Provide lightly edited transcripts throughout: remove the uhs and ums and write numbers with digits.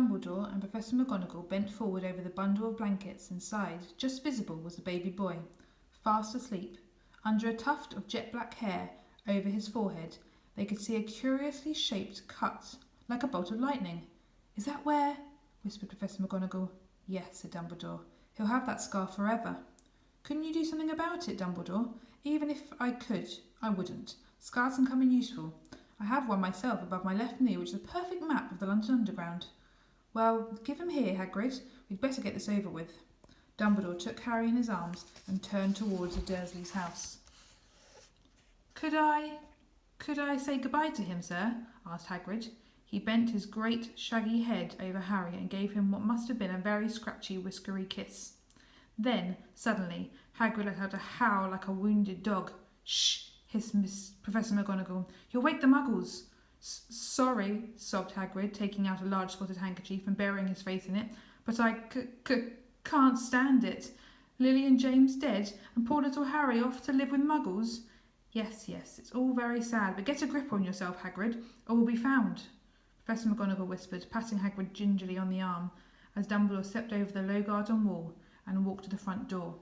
Dumbledore and Professor McGonagall bent forward over the bundle of blankets. Inside, just visible, was the baby boy, fast asleep. Under a tuft of jet-black hair over his forehead, they could see a curiously shaped cut, like a bolt of lightning. "Is that where—" whispered Professor McGonagall. "Yes," said Dumbledore. "He'll have that scar forever." "Couldn't you do something about it, Dumbledore? Even if I could, I wouldn't. Scars can come in useful. I have one myself above my left knee, which is a perfect map of the London Underground." "Well, give him here, Hagrid. We'd better get this over with." Dumbledore took Harry in his arms and turned towards the Dursleys' house. Could I say goodbye to him, sir?" asked Hagrid. He bent his great shaggy head over Harry and gave him what must have been a very scratchy, whiskery kiss. Then, suddenly, Hagrid let out a howl like a wounded dog. "Shh!" hissed Professor McGonagall. "You'll wake the Muggles." Sorry," sobbed Hagrid, taking out a large spotted handkerchief and burying his face in it, "but I can't stand it. Lily and James dead, and poor little Harry off to live with Muggles. Yes, it's all very sad, but get a grip on yourself, Hagrid, or we'll be found," Professor McGonagall whispered, patting Hagrid gingerly on the arm, as Dumbledore stepped over the low garden wall and walked to the front door.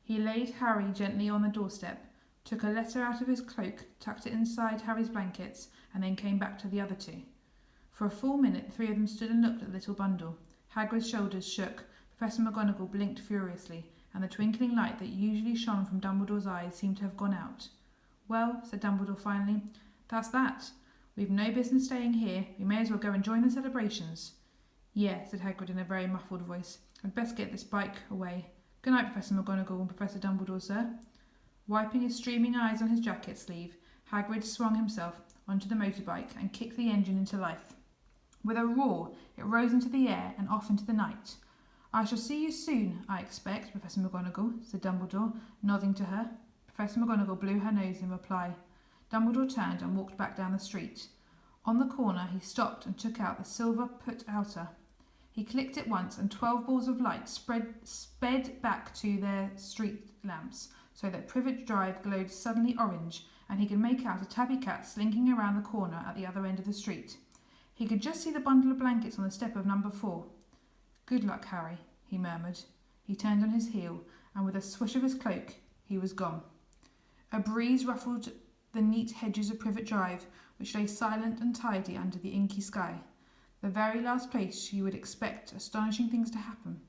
He laid Harry gently on the doorstep, took a letter out of his cloak, tucked it inside Harry's blankets, and then came back to the other two. For a full minute the three of them stood and looked at the little bundle. Hagrid's shoulders shook, Professor McGonagall blinked furiously, and the twinkling light that usually shone from Dumbledore's eyes seemed to have gone out. "Well," said Dumbledore finally, "that's that. We've no business staying here. We may as well go and join the celebrations." "Yeah," said Hagrid in a very muffled voice. "I'd best get this bike away. Good night, Professor McGonagall and Professor Dumbledore, sir." Wiping his streaming eyes on his jacket sleeve, Hagrid swung himself onto the motorbike and kicked the engine into life. With a roar, it rose into the air and off into the night. "I shall see you soon, I expect, Professor McGonagall," said Dumbledore, nodding to her. Professor McGonagall blew her nose in reply. Dumbledore turned and walked back down the street. On the corner, he stopped and took out the silver put-outer. He clicked it once, and 12 balls of light sped back to their street lamps, so that Privet Drive glowed suddenly orange, and he could make out a tabby cat slinking around the corner at the other end of the street. He could just see the bundle of blankets on the step of number 4. "Good luck, Harry," he murmured. He turned on his heel, and with a swish of his cloak, he was gone. A breeze ruffled the neat hedges of Privet Drive, which lay silent and tidy under the inky sky, the very last place you would expect astonishing things to happen.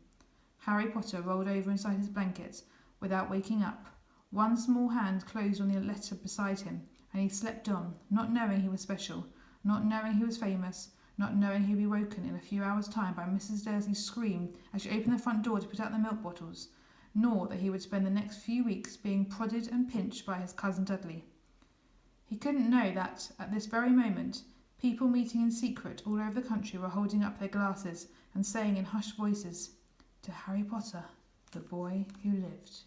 Harry Potter rolled over inside his blankets without waking up. One small hand closed on the letter beside him, and he slept on, not knowing he was special, not knowing he was famous, not knowing he'd be woken in a few hours' time by Mrs. Dursley's scream as she opened the front door to put out the milk bottles, nor that he would spend the next few weeks being prodded and pinched by his cousin Dudley. He couldn't know that, at this very moment, people meeting in secret all over the country were holding up their glasses and saying in hushed voices, "To Harry Potter, the boy who lived."